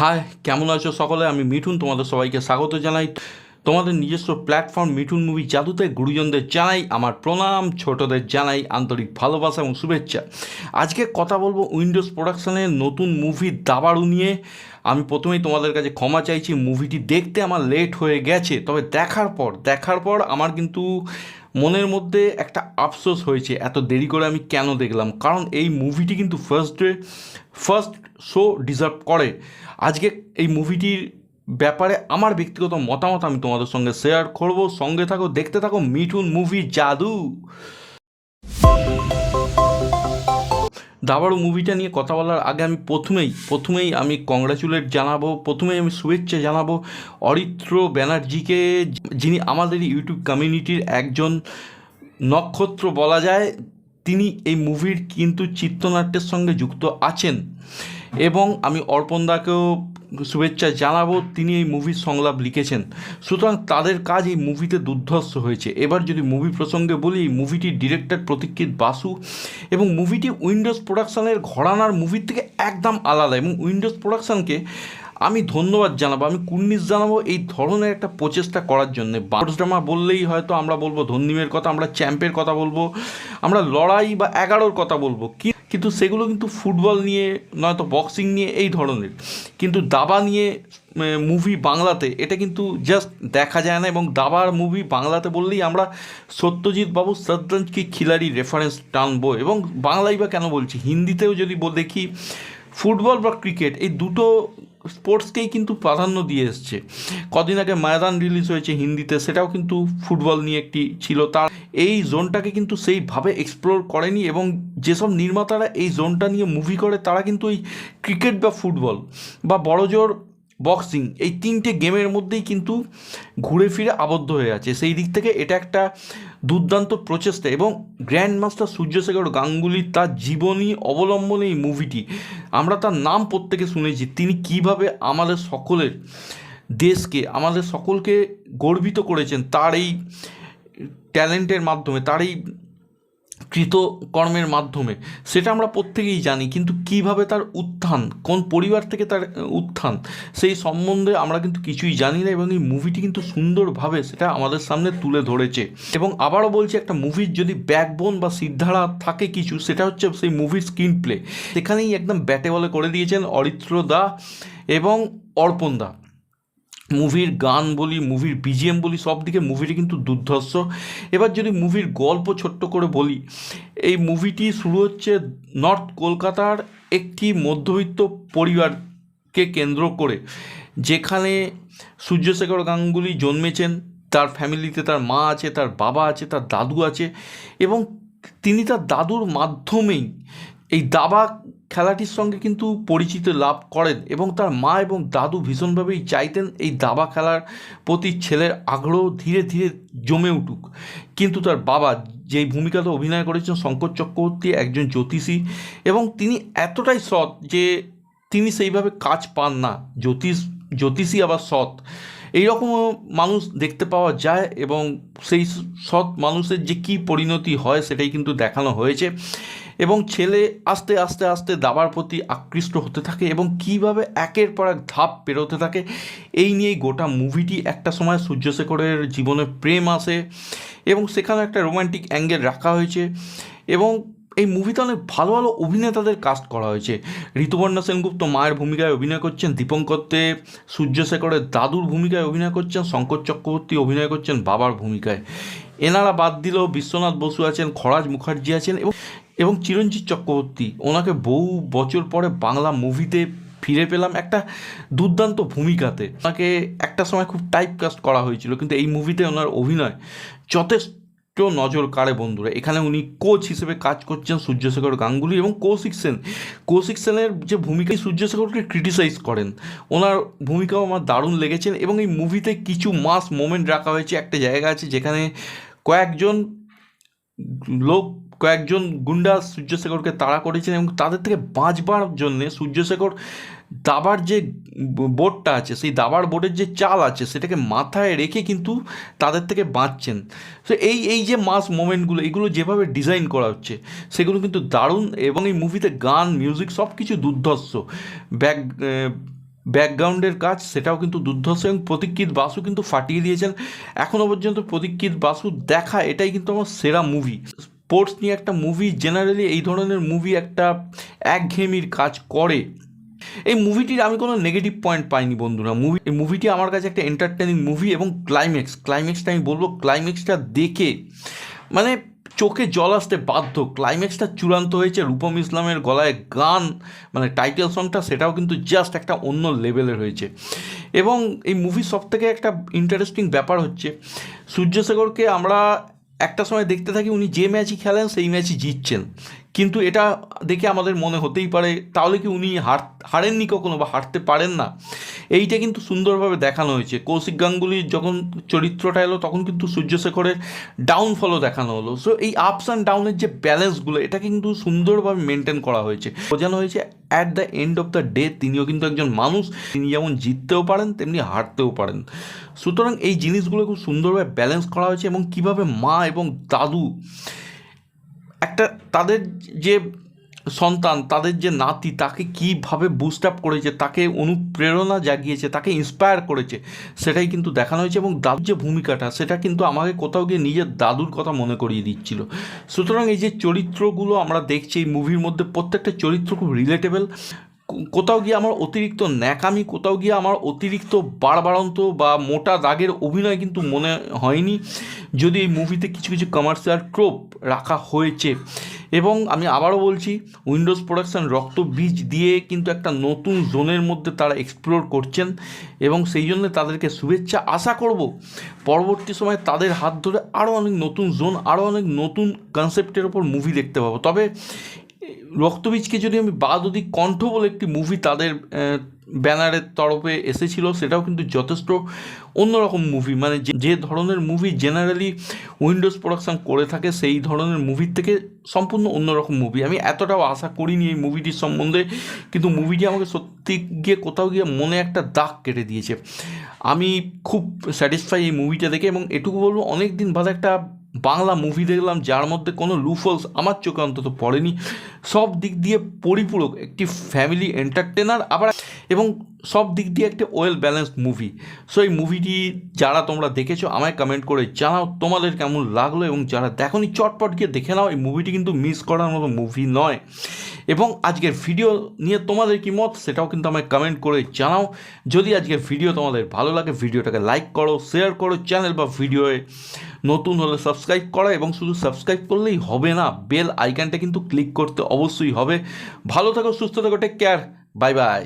High, কেমন আছো সকলে? আমি মিঠুন, তোমাদের সবাইকে স্বাগত জানাই তোমাদের নিজস্ব প্ল্যাটফর্ম মিঠুন মুভি জাদুতে। গুরুজনদের জানাই আমার প্রণাম, ছোটদের জানাই আন্তরিক ভালোবাসা এবং শুভেচ্ছা। আজকে কথা বলবো উইন্ডোজ প্রোডাকশনের নতুন মুভি দাবাড়ু নিয়ে। আমি প্রথমেই তোমাদের কাছে ক্ষমা চাইছি, মুভিটি দেখতে আমার লেট হয়ে গেছে, তবে দেখার পর আমার কিন্তু মনের মধ্যে একটা আফসোস হয়েছে এত দেরি করে আমি কেন দেখলাম। কারণ এই মুভিটি কিন্তু ফার্স্ট শো ডিজার্ভ করে। আজকে এই মুভিটির ব্যাপারে আমার ব্যক্তিগত মতামত আমি তোমাদের সঙ্গে শেয়ার করব। সঙ্গে থাকো, দেখতে থাকো মিঠুন মুভি জাদু। দাবাড়ু মুভিটা নিয়ে কথা বলার আগে আমি প্রথমেই আমি কংগ্রাচুলেট জানাবো, প্রথমেই আমি শুভেচ্ছা জানাবো অরিত্র ব্যানার্জিকে, যিনি আমাদের ইউটিউব কমিউনিটির একজন নক্ষত্র বলা যায়। তিনি এই মুভির কিন্তু চিত্রনাট্যের সঙ্গে যুক্ত আছেন, এবং আমি অর্পণদাকেও শুভেচ্ছা জানাবো, তিনি এই মুভির সংলাপ লিখেছেন। সুতরাং তাদের কাজ এই মুভিতে দুর্ধর্ষ হয়েছে। এবার যদি মুভি প্রসঙ্গে বলি, এই মুভিটির ডিরেক্টর প্রতীক্ষিত বাসু, এবং মুভিটি উইন্ডোজ প্রোডাকশনের ঘরানার মুভির থেকে একদম আলাদা, এবং উইন্ডোজ প্রোডাকশনকে আমি ধন্যবাদ জানাবো, আমি কুর্নিশ জানাবো এই ধরনের একটা প্রচেষ্টা করার জন্যে। বার্স ড্রামা বললেই হয়তো আমরা বলবো ধন্যীমের কথা, আমরা চ্যাম্পের কথা বলবো, আমরা লড়াই বা 11-র কথা বলবো, কিন্তু সেগুলো কিন্তু ফুটবল নিয়ে নয়তো বক্সিং নিয়ে এই ধরনের। কিন্তু দাবা নিয়ে মুভি বাংলাতে এটা কিন্তু জাস্ট দেখা যায় না। এবং দাবার মুভি বাংলাতে বললেই আমরা সত্যজিৎ বাবু সতরঞ্জ কি খিলাড়ি রেফারেন্স টানবো। এবং বাংলাই বা কেন বলছি, হিন্দিতেও যদি দেখি, ফুটবল বা ক্রিকেট এই দুটো স্পোর্টসকেই কিন্তু প্রাধান্য দিয়ে এসছে। কদিন আগে ময়দান রিলিজ হয়েছে হিন্দিতে, সেটাও কিন্তু ফুটবল নিয়ে একটি ছিল। তার এই জোনটাকে কিন্তু সেইভাবে এক্সপ্লোর করেনি, এবং যেসব নির্মাতারা এই জোনটা নিয়ে মুভি করে তারা কিন্তু ওই ক্রিকেট বা ফুটবল বা বড়জোর বক্সিং এই তিনটে গেমের মধ্যেই কিন্তু ঘুরে ফিরে আবদ্ধ হয়ে আছে। সেই দিক থেকে এটা একটা দুর্দান্ত প্রচেষ্টা। এবং গ্র্যান্ড মাস্টার সূর্যশেখর গাঙ্গুলি, তার জীবনী অবলম্বনে এই মুভিটি, আমরা তার নাম প্রত্যেকে শুনেছি। তিনি কিভাবে আমাদের সকলের দেশকে, আমাদের সকলকে গর্বিত করেছেন তার এই ট্যালেন্টের মাধ্যমে, তার এই কৃতকর্মের মাধ্যমে, সেটা আমরা প্রত্যেকেই জানি। কিন্তু কিভাবে তার উত্থান, কোন পরিবার থেকে তার উত্থান, সেই সম্বন্ধে আমরা কিন্তু কিছুই জানি না। এবং এই মুভিটি কিন্তু সুন্দরভাবে সেটা আমাদের সামনে তুলে ধরেছে। এবং আবারও বলছি, একটা মুভির যদি ব্যাকবোন বা সিদ্ধারা থাকে কিছু, সেটা হচ্ছে সেই মুভির স্ক্রিন প্লে। সেখানেই একদম ব্যাটে বলে করে দিয়েছেন অরিত্র দা এবং অর্পণ দা। মুভির গান বলি, মুভির বিজিএম বলি, সব দিকে মুভিটি কিন্তু দুর্ধর্ষ। এবার যদি মুভির গল্প ছোট্ট করে বলি, এই মুভিটি শুরু হচ্ছে নর্থ কলকাতার একটি মধ্যবিত্ত পরিবারকে কেন্দ্র করে, যেখানে সূর্যশেখর গাঙ্গুলি জন্মেছেন। তার ফ্যামিলিতে তার মা আছে, তার বাবা আছে, তার দাদু আছে, এবং তিনি তার দাদুর মাধ্যমেই এই দাবা খেলাটির সঙ্গে কিন্তু পরিচিত লাভ করেন। এবং তার মা এবং দাদু ভীষণভাবেই চাইতেন এই দাবা খেলার প্রতি ছেলের আগ্রহ ধীরে ধীরে জমে উঠুক। কিন্তু তার বাবা, যেই ভূমিকাতে অভিনয় করেছেন শঙ্কর চক্রবর্তী, একজন জ্যোতিষী, এবং তিনি এতটাই সৎ যে তিনি সেইভাবে কাজ পান না। জ্যোতিষী আবার সৎ, এইরকমও মানুষ দেখতে পাওয়া যায়। এবং সেই সৎ মানুষের যে কী পরিণতি হয় সেটাই কিন্তু দেখানো হয়েছে। এবং ছেলে আস্তে আস্তে আস্তে দাবার প্রতি আকৃষ্ট হতে থাকে, এবং কীভাবে একের পর এক ধাপ পেরোতে থাকে, এই নিয়েই গোটা মুভিটি। একটা সময় সূর্যশেখরের জীবনে প্রেম আসে, এবং সেখানে একটা রোম্যান্টিক অ্যাঙ্গেল রাখা হয়েছে। এবং এই মুভিতে অনেক ভালো ভালো অভিনেতাদের কাস্ট করা হয়েছে। ঋতুপর্ণা সেনগুপ্ত মায়ের ভূমিকায় অভিনয় করছেন, দীপঙ্কর দে সূর্যশেখরের দাদুর ভূমিকায় অভিনয় করছেন, শঙ্কর চক্রবর্তী অভিনয় করছেন বাবার ভূমিকায়। এনারা বাদ দিলেও বিশ্বনাথ বসু আছেন, খরাজ মুখার্জি আছেন, এবং চিরঞ্জিত চক্রবর্তী, ওনাকে বহু বছর পরে বাংলা মুভিতে ফিরে পেলাম একটা দুর্দান্ত ভূমিকাতে। ওনাকে একটা সময় খুব টাইপ কাস্ট করা হয়েছিল, কিন্তু এই মুভিতে ওনার অভিনয় যথেষ্ট নজর কাড়ে বন্ধুরা। এখানে উনি কোচ হিসেবে কাজ করছেন সূর্যশেখর গাঙ্গুলি, এবং কৌশিক সেনের যে ভূমিকা, সূর্যশেখরকে ক্রিটিসাইজ করেন, ওনার ভূমিকাও আমার দারুণ লেগেছেন। এবং এই মুভিতে কিছু মাস মোমেন্ট রাখা হয়েছে। একটা জায়গা আছে যেখানে কয়েকজন গুন্ডা সূর্যশেখরকে তাড়া করেছেন, এবং তাদের থেকে বাঁচবার জন্যে সূর্যশেখর দাবার যে বোর্ডটা আছে, সেই দাবার বোর্ডের যে চাল আছে, সেটাকে মাথায় রেখে কিন্তু তাদের থেকে বাঁচছেন। তো এই যে মাস মোমেন্টগুলো, এগুলো যেভাবে ডিজাইন করা হচ্ছে সেগুলো কিন্তু দারুণ। এবং এই মুভিতে গান, মিউজিক সব কিছু দুর্ধর্ষ। ব্যাকগ্রাউন্ডের কাজ সেটাও কিন্তু দুর্ধর্ষ, এবং প্রতীক্ষিত বাসু কিন্তু ফাটিয়ে দিয়েছেন। এখনও পর্যন্ত প্রতীক্ষিত বাসু দেখা এটাই কিন্তু আমার সেরা মুভি। স্পোর্টস নিয়ে একটা মুভি, জেনারেলি এই ধরনের মুভি একটা একঘেয়েমির কাজ করে। এই মুভিটির আমি কোনো নেগেটিভ পয়েন্ট পাইনি বন্ধুরা। এই মুভিটি আমার কাছে একটা এন্টারটেনিং মুভি, এবং ক্লাইম্যাক্সটা আমি বলবো, ক্লাইম্যাক্সটা দেখে মানে চোখে জল আসতে বাধ্য। ক্লাইম্যাক্সটা চূড়ান্ত হয়েছে, রূপম ইসলামের গলায় গান, মানে টাইটেল সংটা, সেটাও কিন্তু জাস্ট একটা অন্য লেভেলের হয়েছে। এবং এই মুভির সব থেকে একটা ইন্টারেস্টিং ব্যাপার হচ্ছে, সূর্যশেখরকে আমরা একটা সময় দেখতে থাকি উনি যে ম্যাচই খেলেন সেই ম্যাচই জিতছেন, কিন্তু এটা দেখে আমাদের মনে হতেই পারে তাহলে কি উনি হারেননি কখনো বা হারতে পারেন না। এইটা কিন্তু সুন্দরভাবে দেখানো হয়েছে। কৌশিক গাঙ্গুলির যখন চরিত্রটা এলো তখন কিন্তু সূর্যশেখরের ডাউনফলও দেখানো হলো। সো এই আপস অ্যান্ড ডাউনের যে ব্যালেন্সগুলো, এটা কিন্তু সুন্দরভাবে মেনটেন করা হয়েছে, বোঝানো হয়েছে at the end of the day তিনিও কিন্তু একজন মানুষ, তিনি যেমন জিততেও পারেন তেমনি হারতেও পারেন। সুতরাং এই জিনিসগুলো খুব সুন্দরভাবে ব্যালেন্স করা হয়েছে, এবং কীভাবে মা এবং দাদু একটা তাদের যে সন্তান, তাদের যে নাতি, তাকে কীভাবে বুস্ট আপ করেছে, তাকে অনুপ্রেরণা জাগিয়েছে, তাকে ইন্সপায়ার করেছে, সেটাই কিন্তু দেখানো হয়েছে। এবং দাদুর যে ভূমিকাটা, সেটা কিন্তু আমাকে কোথাও গিয়ে নিজের দাদুর কথা মনে করিয়ে দিচ্ছিল। সুতরাং এই যে চরিত্রগুলো আমরা দেখছি এই মুভির মধ্যে, প্রত্যেকটা চরিত্র খুব রিলেটেবল। কোথাও গিয়ে আমার অতিরিক্ত ন্যাকামি, কোথাও গিয়ে আমার অতিরিক্ত বাড়বাড়ন্ত বা মোটা দাগের অভিনয় কিন্তু মনে হয়নি, যদি এই মুভিতে কিছু কিছু কমার্শিয়াল ট্রোপ রাখা হয়েছে। এবং আমি আবারও বলছি, উইন্ডোজ প্রোডাকশন রক্ত বীজ দিয়ে কিন্তু একটা নতুন জোনের মধ্যে তারা এক্সপ্লোর করছেন, এবং সেই জন্য তাদেরকে শুভেচ্ছা। আশা করব পরবর্তী সময়ে তাদের হাত ধরে আরও অনেক নতুন জোন, আরও অনেক নতুন কনসেপ্টের ওপর মুভি দেখতে পাবো। তবে রক্তবীজকে যদি আমি বাদ দিই, কণ্ঠ বলে একটি মুভি তাদের ব্যানারের তরফে এসেছিল, সেটাও কিন্তু যথেষ্ট অন্যরকম মুভি, মানে যে ধরনের মুভি জেনারেলি উইন্ডোজ প্রোডাকশন করে থাকে সেই ধরনের মুভির থেকে সম্পূর্ণ অন্যরকম মুভি। আমি এতটাও আশা করিনি এই মুভিটির সম্বন্ধে, কিন্তু মুভিটি আমাকে সত্যি গিয়ে কোথাও গিয়ে মনে একটা দাগ কেটে দিয়েছে। আমি খুব স্যাটিসফাই এই মুভিটা দেখে, এবং এটুকু বলবো অনেক দিন বাদে একটা বাংলা মুভি দেখলাম যার মধ্যে কোনো লুফলস আমার চোখে অন্তত পড়েনি। সব দিক দিয়ে পরিপূরক একটি ফ্যামিলি এন্টারটেনার, আবার এবং সব দিক দিয়ে একটা ওয়েল ব্যালেন্সড মুভি। সো এই মুভিটি যারা তোমরা দেখেছো আমায় কমেন্ট করে জানাও তোমাদের কেমন লাগলো, এবং যারা দেখোনি চটপট গিয়ে দেখে নাও। এই মুভিটি কিন্তু মিস করার মতো মুভি নয়। এবং আজকের ভিডিও নিয়ে তোমাদের কি মত সেটাও কিন্তু আমায় কমেন্ট করে জানাও। যদি আজকের ভিডিও তোমাদের ভালো লাগে, ভিডিওটাকে লাইক করো, শেয়ার করো, চ্যানেল বা ভিডিওয়ে নতুন হলে সাবস্ক্রাইব করো, এবং শুধু সাবস্ক্রাইব করলেই হবে না, বেল আইকনটা কিন্তু ক্লিক করতে অবশ্যই হবে। ভালো থাকো, সুস্থ থাকো, টেক কেয়ার, বাই বাই।